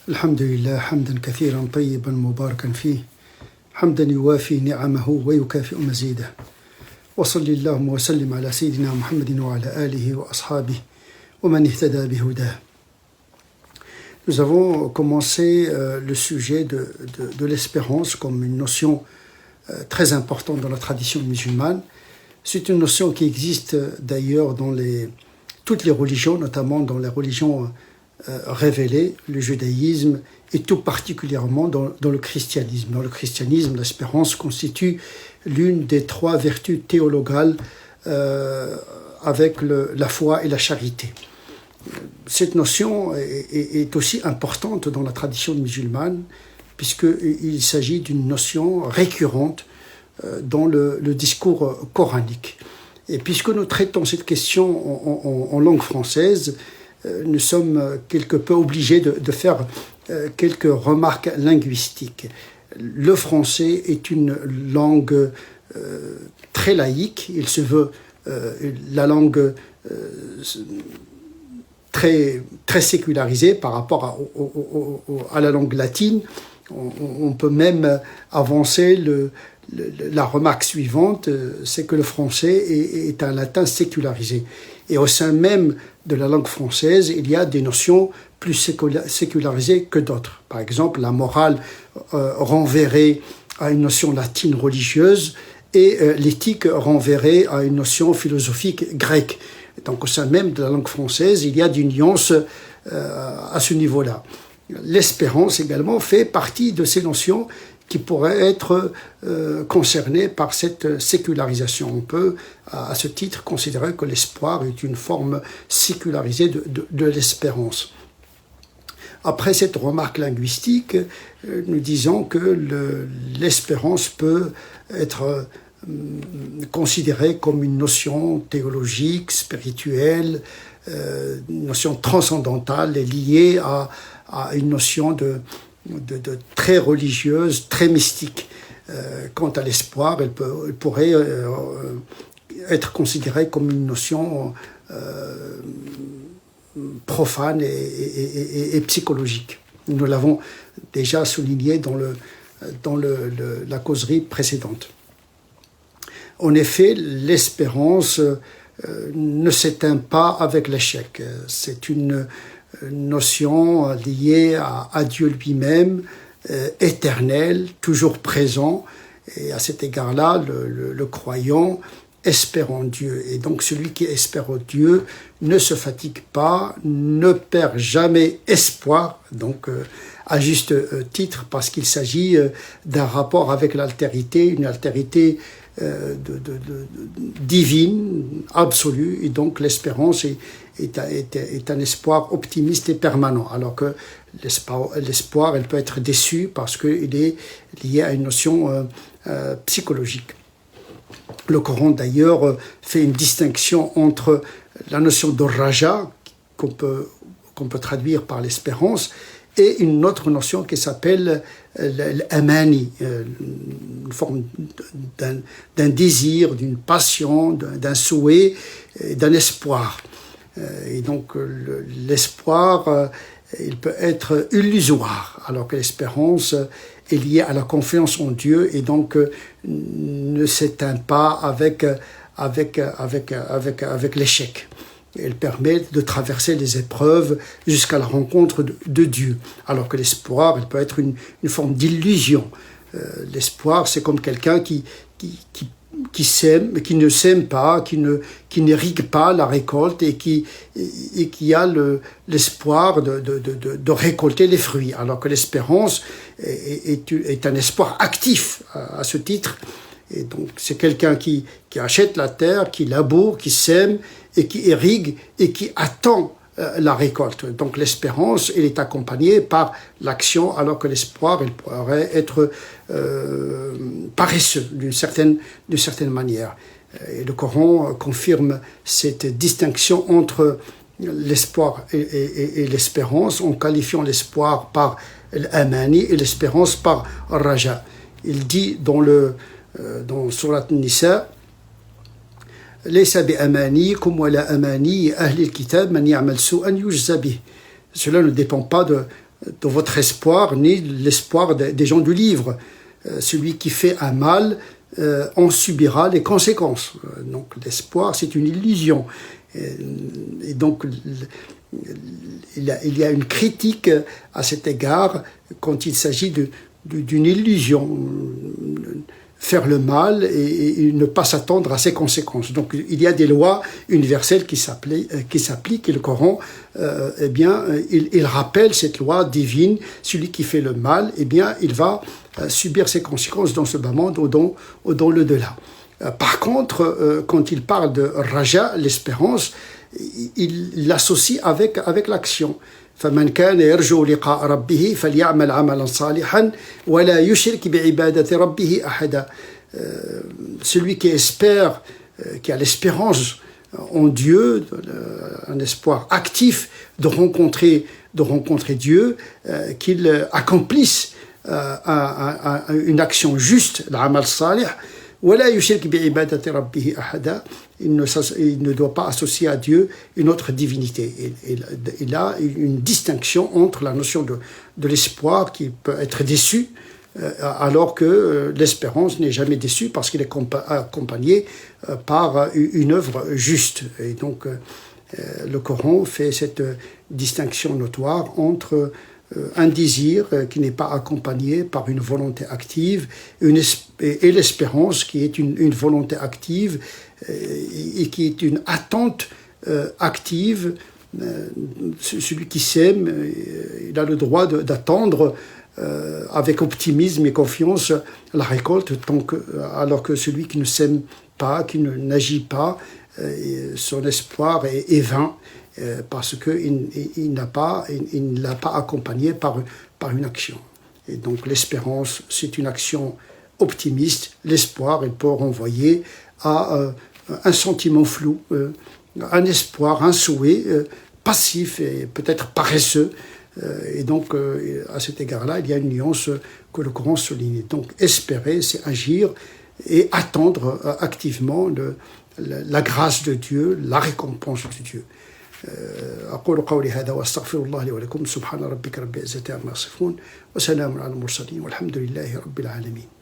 الحمد لله حمدا كثيرا طيبا مباركا فيه حمدا يوافي نعمه ويكافئ مزيده وصل اللهم وسلم على سيدنا محمد وعلى آله وأصحابه ومن اهتدى بهداه. Nous avons commencé le sujet de l'espérance comme une notion très importante dans la tradition musulmane. C'est une notion qui existe d'ailleurs dans toutes les religions, notamment dans les religions révélées, le judaïsme et tout particulièrement dans le christianisme. Dans le christianisme, l'espérance constitue l'une des trois vertus théologales avec la foi et la charité. Cette notion est aussi importante dans la tradition musulmane puisqu'il s'agit d'une notion récurrente dans le discours coranique. Et puisque nous traitons cette question en langue française, nous sommes quelque peu obligés de faire quelques remarques linguistiques. Le français est une langue très laïque, il se veut la langue très sécularisée par rapport à la langue latine. On peut même avancer la remarque suivante, c'est que le français est un latin sécularisé. Et au sein même de la langue française, il y a des notions plus sécularisées que d'autres. Par exemple, la morale renverrait à une notion latine religieuse et l'éthique renverrait à une notion philosophique grecque. Donc au sein même de la langue française, il y a des nuances à ce niveau-là. L'espérance également fait partie de ces notions qui pourraient être concernées par cette sécularisation. On peut, à ce titre, considérer que l'espoir est une forme sécularisée de l'espérance. Après cette remarque linguistique, nous disons que l'espérance peut être considérée comme une notion théologique, spirituelle, une notion transcendantale et liée à une notion de très religieuse, très mystique. Quant à l'espoir, elle pourrait être considérée comme une notion profane et psychologique. Nous l'avons déjà souligné dans la causerie précédente. En effet, l'espérance ne s'éteint pas avec l'échec. C'est une notion liée à Dieu lui-même, éternel, toujours présent. Et à cet égard-là, le croyant espère en Dieu. Et donc celui qui espère en Dieu ne se fatigue pas, ne perd jamais espoir, donc à juste titre, parce qu'il s'agit d'un rapport avec l'altérité, une altérité divine, absolue, et donc l'espérance est un espoir optimiste et permanent, alors que l'espoir, elle peut être déçue parce qu'il est lié à une notion psychologique. Le Coran d'ailleurs fait une distinction entre la notion de raja, qu'on peut traduire par l'espérance, et une autre notion qui s'appelle l'amani, une forme d'un désir, d'une passion, d'un souhait, d'un espoir. Et donc l'espoir, il peut être illusoire, alors que l'espérance est liée à la confiance en Dieu et donc ne s'éteint pas avec l'échec. Elle permet de traverser les épreuves jusqu'à la rencontre de Dieu, alors que l'espoir, il peut être une forme d'illusion. L'espoir, c'est comme quelqu'un qui ne sème pas, qui n'irrigue pas la récolte et qui a l'espoir de récolter les fruits, alors que l'espérance est un espoir actif à ce titre. Et donc c'est quelqu'un qui achète la terre, qui laboure, qui sème et qui irrigue et qui attend la récolte. Donc l'espérance, elle est accompagnée par l'action, alors que l'espoir, il pourrait être paresseux d'une certaine manière. Et le Coran confirme cette distinction entre l'espoir et l'espérance, en qualifiant l'espoir par l'amani et l'espérance par raja. Il dit dans Surat Nisa, ليس بأمانيكم ولا أماني أهل الكتاب من يعمل سوءا يجزى به. Cela ne dépend pas de votre espoir, ni l'espoir des gens du livre. Celui qui fait un mal en subira les conséquences. Donc l'espoir, c'est une illusion. Et donc il y a une critique à cet égard quand il s'agit d'une illusion. Faire le mal et ne pas s'attendre à ses conséquences. Donc il y a des lois universelles qui s'appliquent et le Coran, eh bien, il rappelle cette loi divine. Celui qui fait le mal, eh bien, il va subir ses conséquences dans ce bas monde ou dans le delà. Par contre, quand il parle de raja, l'espérance, il l'associe avec l'action. فمن كان يرجو لقاء ربه فليعمل عملا صالحا ولا يشرك بعبادة ربه أحدا. Celui qui espère, qui a l'espérance en Dieu, un espoir actif de rencontrer Dieu, qu'il accomplisse une action juste, l'amal salih, ولا يشرك بعبادة ربه أحدا. Il ne doit pas associer à Dieu une autre divinité. Il a une distinction entre la notion de l'espoir qui peut être déçu, alors que l'espérance n'est jamais déçue parce qu'il est accompagné par une œuvre juste. Et donc, le Coran fait cette distinction notoire entre un désir qui n'est pas accompagné par une volonté active et l'espérance qui est une volonté active et qui est une attente active. Celui qui sème, il a le droit d'attendre avec optimisme et confiance la récolte, alors que celui qui ne sème pas, qui n'agit pas, son espoir est vain. Parce qu'il ne l'a pas accompagné par une action. Et donc l'espérance, c'est une action optimiste. L'espoir, il peut renvoyer à un sentiment flou, un espoir, un souhait passif et peut-être paresseux. Et donc, à cet égard-là, il y a une nuance que le Coran souligne. Donc, espérer, c'est agir et attendre activement la grâce de Dieu, la récompense de Dieu. أقول قولي هذا وأستغفر الله لي ولكم. سبحان ربك رب العزة عما يصفون وسلام على المرسلين والحمد لله رب العالمين.